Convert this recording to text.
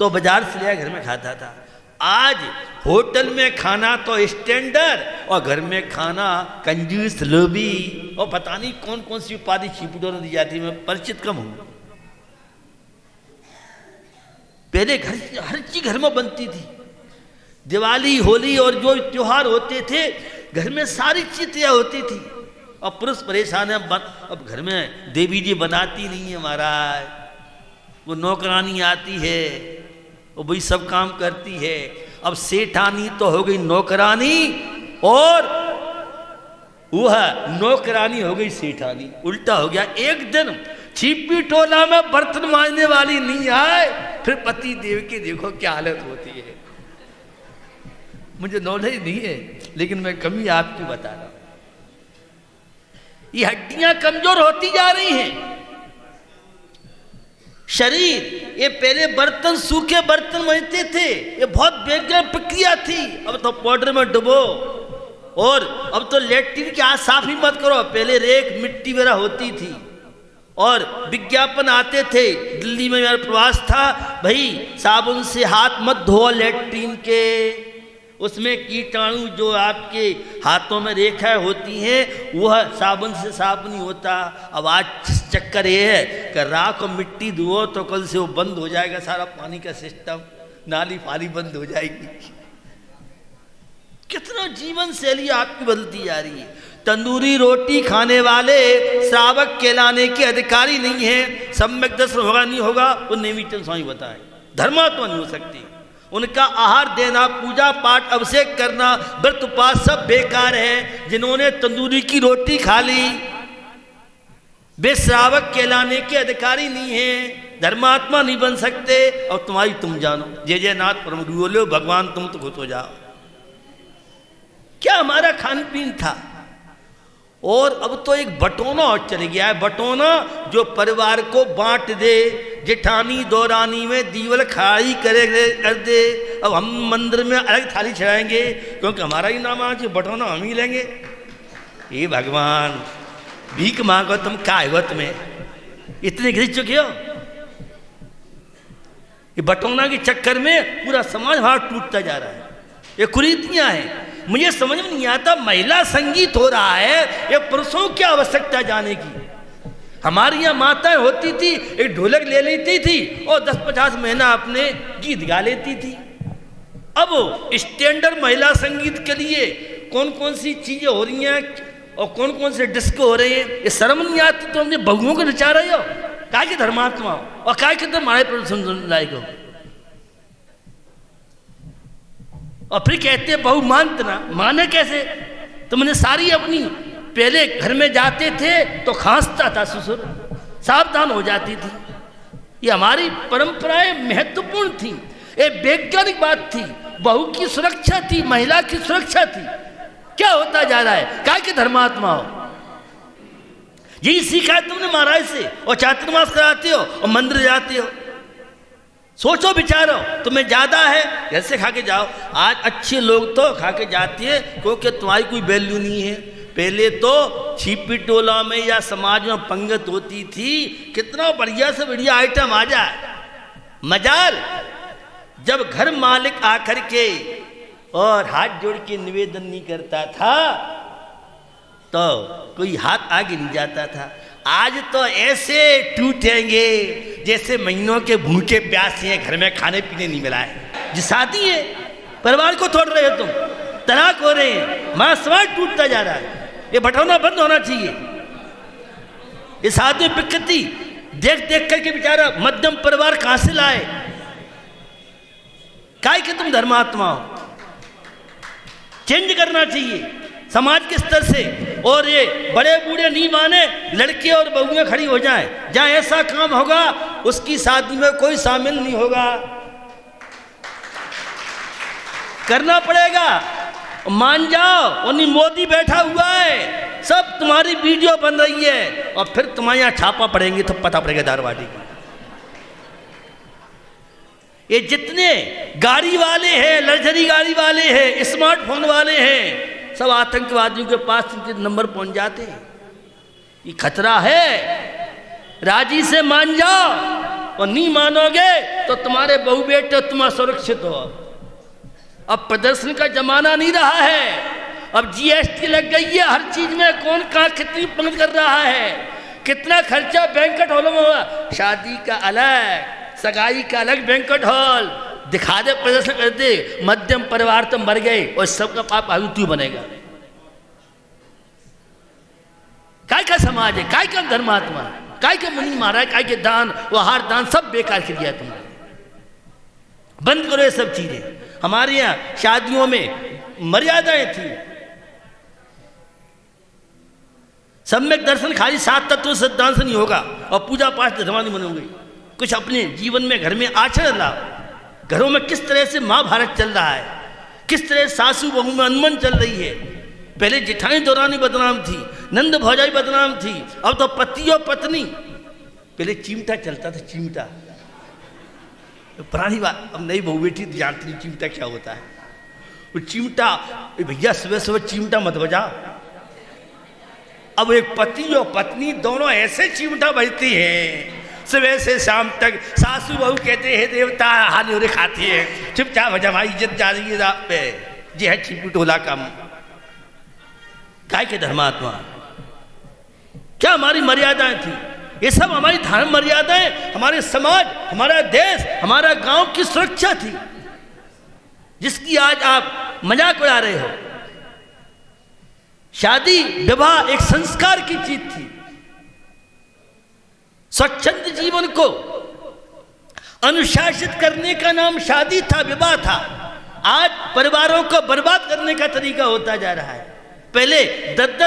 तो बाजार से लिया घर में खाता था। आज होटल में खाना तो स्टैंडर्ड और घर में खाना कंजूस लोभी और पता नहीं कौन कौन सी उपाधि छिपटों दी जाती है, मैं परिचित कम हूं। पहले घर हर चीज घर में बनती थी, दिवाली होली और जो त्योहार होते थे घर में सारी चीज तैयार होती थी। अब पुरुष परेशान है, अब घर में देवी जी बनाती नहीं है महाराज, वो नौकरानी आती है वो वही सब काम करती है। अब सेठानी तो हो गई नौकरानी और वह नौकरानी हो गई सेठानी, उल्टा हो गया। एक दिन छिपी टोला में बर्तन मांजने वाली नहीं आए, फिर पति देव की देखो क्या हालत होती है। मुझे नॉलेज नहीं है लेकिन मैं कमी आपकी बता रहा हूं। ये हड्डियां कमजोर होती जा रही हैं, शरीर, ये पहले बर्तन सूखे बर्तन मांजते थे, ये बहुत वैज्ञानिक प्रक्रिया थी। अब तो पाउडर में डुबो और अब तो लेट्रिन की आज साफ ही मत करो, पहले रेत मिट्टी वगैरह होती थी और विज्ञापन आते थे। दिल्ली में मेरा प्रवास था, भाई साबुन से हाथ मत धो लेट्रिन के, उसमें कीटाणु जो आपके हाथों में रेखा होती हैं वह साबुन से साफ नहीं होता। अब आज चक्कर ये है कि राख और मिट्टी धुओ तो कल से वो बंद हो जाएगा सारा पानी का सिस्टम, नाली फाली बंद हो जाएगी। कितना जीवन शैली आपकी बदलती जा रही है। तंदूरी रोटी खाने वाले श्रावक कहलाने के अधिकारी नहीं है। सम्यक दर्शन होगा नहीं होगा वो नेमिचंद स्वामी बताए, धर्मात्मा नहीं हो सकती। उनका आहार देना, पूजा पाठ, अभिषेक करना, व्रत उपवास सब बेकार है। जिन्होंने तंदूरी की रोटी खा ली वे श्रावक कहलाने के अधिकारी नहीं है, धर्मात्मा नहीं बन सकते। और तुम्हारी तुम जानो, जय जय नाथ परम गुरु बोलो, भगवान तुम तो खुश हो जाओ। क्या हमारा खान पीन था। और अब तो एक बटोना और चल गया है, बटोना जो परिवार को बांट दे, जेठानी दौरानी में दीवल खाई कर दे। अब हम मंदिर में अलग थाली चढ़ाएंगे क्योंकि हमारा ही नाम आज बटोना हम ही लेंगे। ये भगवान भीख मांगो तुम कायवत में इतने गिर चुके हो। ये बटोना के चक्कर में पूरा समाज हमारा टूटता जा रहा है। ये कुरीतियां हैं। मुझे समझ में नहीं आता, महिला संगीत हो रहा है, ये पुरुषों की आवश्यकता जाने की। हमारी यहाँ माताएं होती थी, एक ढोलक ले लेती थी और 10-50 महीना अपने गीत गा लेती थी। अब स्टैंडर्ड महिला संगीत के लिए कौन कौन सी चीजें हो रही हैं और कौन कौन से डिस्को हो रहे हैं, ये शर्म नहीं आती। तो हमने बहुओं को नचा रहे हो, काय के धर्मात्मा हो और काय के तुम हमारे प्रदर्शन लायक हो। और फिर कहते हैं बहू मानते ना, माने कैसे। तुमने सारी अपनी, पहले घर में जाते थे तो खांसता था ससुर, सावधान हो जाती थी। ये हमारी परंपराएं महत्वपूर्ण थी, एक वैज्ञानिक बात थी, बहू की सुरक्षा थी, महिला की सुरक्षा थी। क्या होता जा रहा है, काय के धर्मात्मा हो। यही सीखा है तुमने महाराज से और चातुर्मास कराते हो और मंदिर जाते हो। सोचो विचारो, तुम्हें ज्यादा है घर से खा के जाओ। आज अच्छे लोग तो खा के जाते हैं क्योंकि तुम्हारी कोई वैल्यू नहीं है। पहले तो छिपी टोला में या समाज में पंगत होती थी, कितना बढ़िया से बढ़िया आइटम आ जाए। मजाल जब घर मालिक आकर के और हाथ जोड़ के निवेदन नहीं करता था तो कोई हाथ आगे नहीं जाता था। आज तो ऐसे टूटेंगे जैसे महीनों के भूखे प्यासे हैं, घर में खाने पीने नहीं मिला है। जो शादी है, परिवार को तोड़ रहे हो तुम, तलाक हो रहे हैं, हमारा समाज टूटता जा रहा है। ये बटौना बंद होना चाहिए। इस आदमी विकृति देख देख करके बेचारा मध्यम परिवार कहां से लाए। काय के तुम धर्मात्मा हो, चेंज करना चाहिए समाज के स्तर से। और ये बड़े बूढ़े नहीं माने, लड़के और बहुएं खड़ी हो जाएं, जहां ऐसा काम होगा उसकी शादी में कोई शामिल नहीं होगा। करना पड़ेगा, मान जाओ। उन्हीं मोदी बैठा हुआ है, सब तुम्हारी वीडियो बन रही है और फिर तुम्हारे यहाँ छापा पड़ेंगे तो पता पड़ेगा दारवाडी का। ये जितने गाड़ी वाले हैं, लग्जरी गाड़ी वाले हैं, स्मार्टफोन वाले हैं, सब आतंकवादियों के पास नंबर पहुंच जाते हैं। ये खतरा है, राजी से मान जाओ और नहीं मानोगे तो तुम्हारे बहू बेटे तुम असुरक्षित हो। अब प्रदर्शन का जमाना नहीं रहा है। अब जीएसटी लग गई है हर चीज में, कौन कहाँ कितनी पंग कर रहा है, कितना खर्चा बैंकेट हॉलों में हुआ। शादी का अलग, सगाई का अलग बैंकेट हॉल, दिखा दे प्रदर्शन कर दे, मध्यम परिवार तो मर गए और सबका पाप आयुति बनेगा। काय का समाज है, काय का धर्मात्मा, काय के मुनि महाराज, काय के दान वहार दान सब बेकार कर दिया तुमने। बंद करो ये सब चीजें। हमारे यहाँ शादियों में मर्यादाएं थी, सम्यक दर्शन खाली 7 तत्व सिद्धांत से नहीं होगा और पूजा पाठ धर्मा नहीं बनोगे। कुछ अपने जीवन में घर में आचरण लाओ। घरों में किस तरह से महाभारत चल रहा है, किस तरह सासू बहू में अनबन चल रही है। पहले जेठानी दौरानी बदनाम थी, नंद भौजाई बदनाम थी, अब तो पति और पत्नी। पहले चिमटा चलता था, चिमटा पुरानी बात, अब नई बहू बेटी जानती नहीं चिमटा क्या होता है। वो चिमटा, भैया सुबह सुबह चिमटा मत बजा। अब एक पति और पत्नी दोनों ऐसे चिमटा बजती हैं सुबह से शाम तक। सासू बहू कहते हैं देवता हानि हो खाती है, चुपचाप बजा भाई, इज्जत जा रही है रात पे। जी है चिमटोला कम। काय के धर्मात्मा, क्या हमारी मर्यादाएं थी? ये सब हमारी धर्म मर्यादाएं, हमारे समाज, हमारा देश, हमारा गांव की सुरक्षा थी, जिसकी आज आप मजाक उड़ा रहे हो। शादी विवाह एक संस्कार की चीज थी। स्वच्छंद जीवन को अनुशासित करने का नाम शादी था, विवाह था। आज परिवारों को बर्बाद करने का तरीका होता जा रहा है। पहले 10